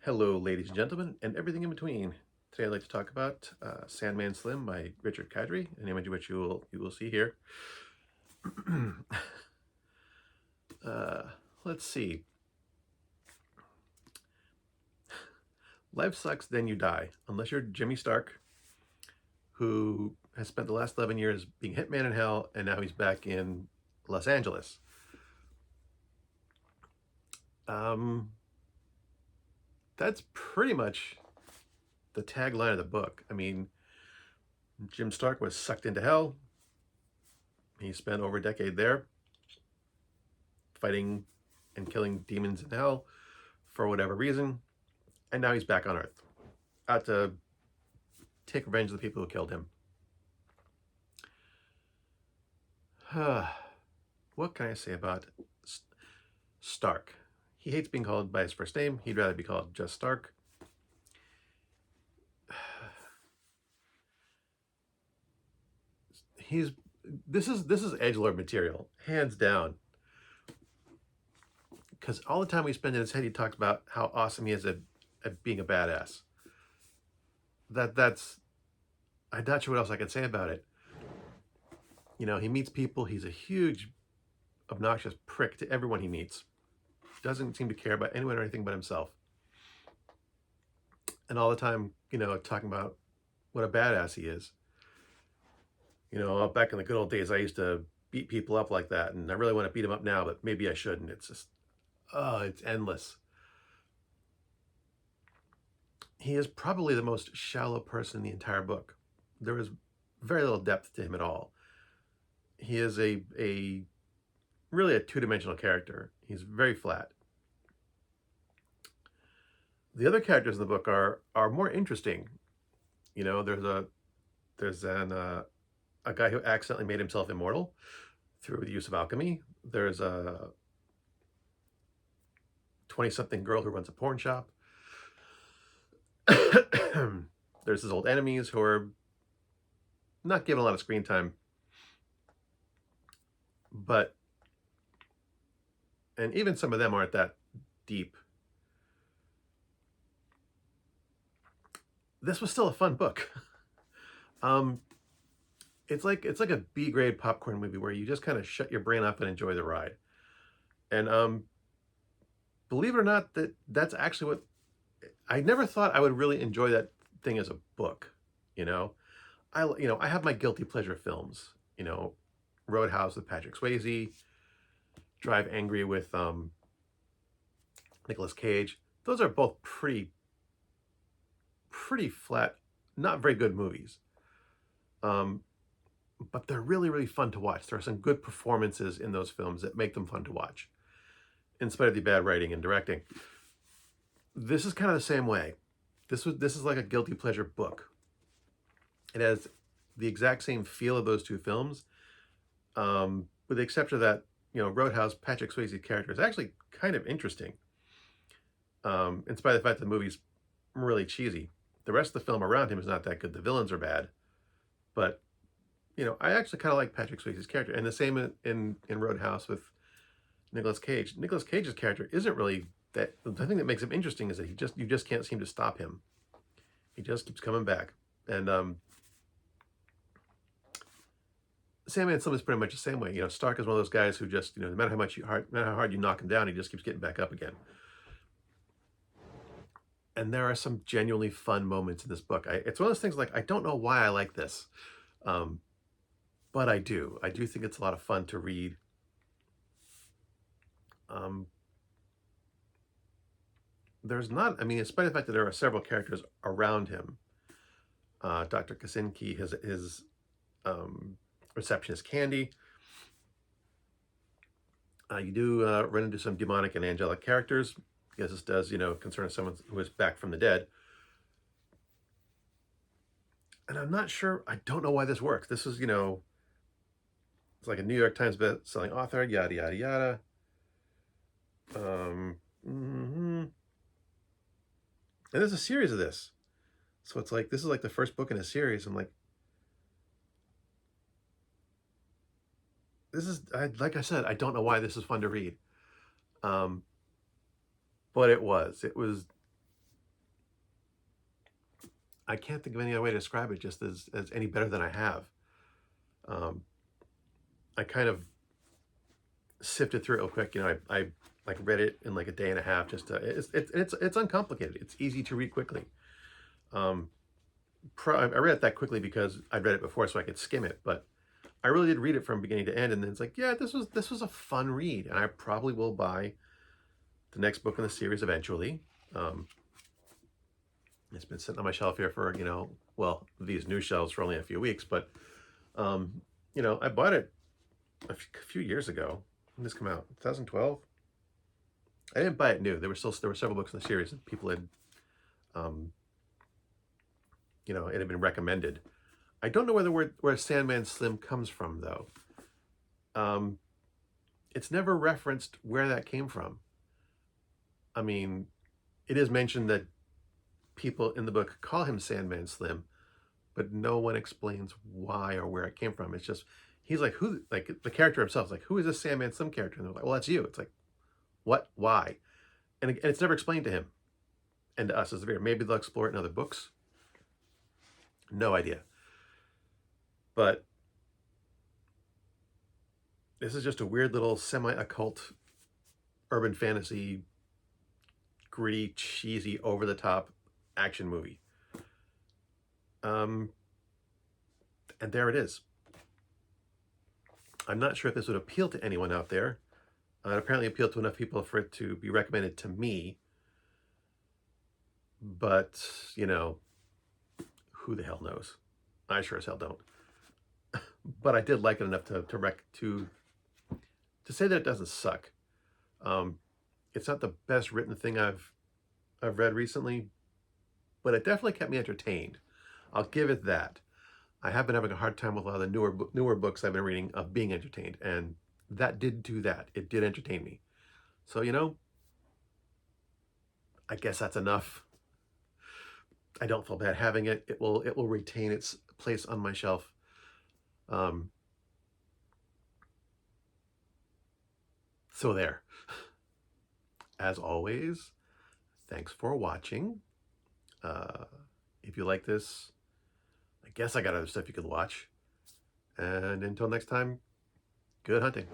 Hello, ladies and gentlemen, and everything in between. Today, I'd like to talk about Sandman Slim by Richard Kadrey, an image which you will see here. uh, let's see. Life sucks, then you die, unless you're Jimmy Stark, who has spent the last 11 years being Hitman in hell, and now he's back in Los Angeles. Um, that's pretty much the tagline of the book. I mean, Jim Stark was sucked into hell. He spent over a decade there, fighting and killing demons in hell for whatever reason, and now he's back on Earth, out to take revenge of the people who killed him. What can I say about Stark? He hates being called by his first name. He'd rather be called just Stark. This is edgelord material, hands down. Because all the time we spend in his head, he talks about how awesome he is at being a badass. I'm not sure what else I can say about it. You know, he meets people. He's a huge, obnoxious prick to everyone he meets. Doesn't seem to care about anyone or anything but himself. And all the time, you know, talking about what a badass he is. You know, back in the good old days, I used to beat people up like that, and I really want to beat them up now, but maybe I shouldn't. It's just, oh, it's endless. He is probably the most shallow person in the entire book. There is very little depth to him at all. He is a really a two-dimensional character. He's very flat. The other characters in the book are more interesting. You know, there's a guy who accidentally made himself immortal through the use of alchemy. There's a 20-something girl who runs a porn shop. There's his old enemies who are not given a lot of screen time, and even some of them aren't that deep. This was still a fun book. It's like a B-grade popcorn movie where you just kind of shut your brain off and enjoy the ride. And believe it or not, that's actually what I never thought I would really enjoy that thing as a book. You know, I have my guilty pleasure films. You know, Roadhouse with Patrick Swayze, Drive Angry with Nicolas Cage. Those are both pretty flat, not very good movies. But they're really fun to watch. There are some good performances in those films that make them fun to watch, in spite of the bad writing and directing. This is kind of the same way. This is like a guilty pleasure book. It has the exact same feel of those two films, with the exception of that, you know, Roadhouse, Patrick Swayze's character is actually kind of interesting, in spite of the fact that the movie's really cheesy. The rest of the film around him is not that good. The villains are bad, but you know, I actually kind of like Patrick Swayze's character, and the same in Roadhouse with Nicolas Cage. Nicolas Cage's character isn't really that. The thing that makes him interesting is that you just can't seem to stop him. He just keeps coming back, and Sandman Slim is pretty much the same way. You know, Stark is one of those guys who just, you know, no matter how hard you knock him down, he just keeps getting back up again. And there are some genuinely fun moments in this book. It's one of those things like I don't know why I like this. But I do. I do think it's a lot of fun to read. There's not, I mean, in spite of the fact that there are several characters around him, Dr. Kaczynski, his receptionist Candy, you do run into some demonic and angelic characters, because this does, you know, concern someone who is back from the dead. And I'm not sure, I don't know why this works. This is, you know, it's like a New York Times best-selling author, yada, yada, yada. And there's a series of this. So it's like, this is like the first book in a series. I'm like, this is, like I said, I don't know why this is fun to read. But it was I can't think of any other way to describe it just as any better than I have. Um, I kind of sifted through it real quick. You know, I like read it in like a day and a half. Just to, it's uncomplicated. It's easy to read quickly. Um, I read it that quickly because I'd read it before, so I could skim it. But I really did read it from beginning to end, and then it's like, yeah, this was a fun read, and I probably will buy the next book in the series eventually. Um, it's been sitting on my shelf here for, well, these new shelves for only a few weeks, but I bought it a few years ago. When did this come out? 2012. I didn't buy it new. There were several books in the series that people had, um, it had been recommended. I don't know where Sandman Slim comes from though. Um, it's never referenced where that came from. I mean, it is mentioned that people in the book call him Sandman Slim, but no one explains why or where it came from. It's just he's like, who, like the character himself is like, who is this Sandman Slim character? And they're like, well, that's you. It's like, what, why? And it's never explained to him and to us as the reader. Maybe they'll explore it in other books. No idea. But this is just a weird little semi-occult urban fantasy, gritty, cheesy, over-the-top action movie. And there it is. I'm not sure if this would appeal to anyone out there. It apparently appealed to enough people for it to be recommended to me. But, who the hell knows? I sure as hell don't. But I did like it enough to say that it doesn't suck. It's not the best written thing I've read recently, but it definitely kept me entertained. I'll give it that. I have been having a hard time with a lot of the newer books I've been reading of being entertained, and that did do that. It did entertain me. So, I guess that's enough. I don't feel bad having it. It will retain its place on my shelf. So there. As always, thanks for watching. If you like this, I guess I got other stuff you can watch. And until next time, good hunting.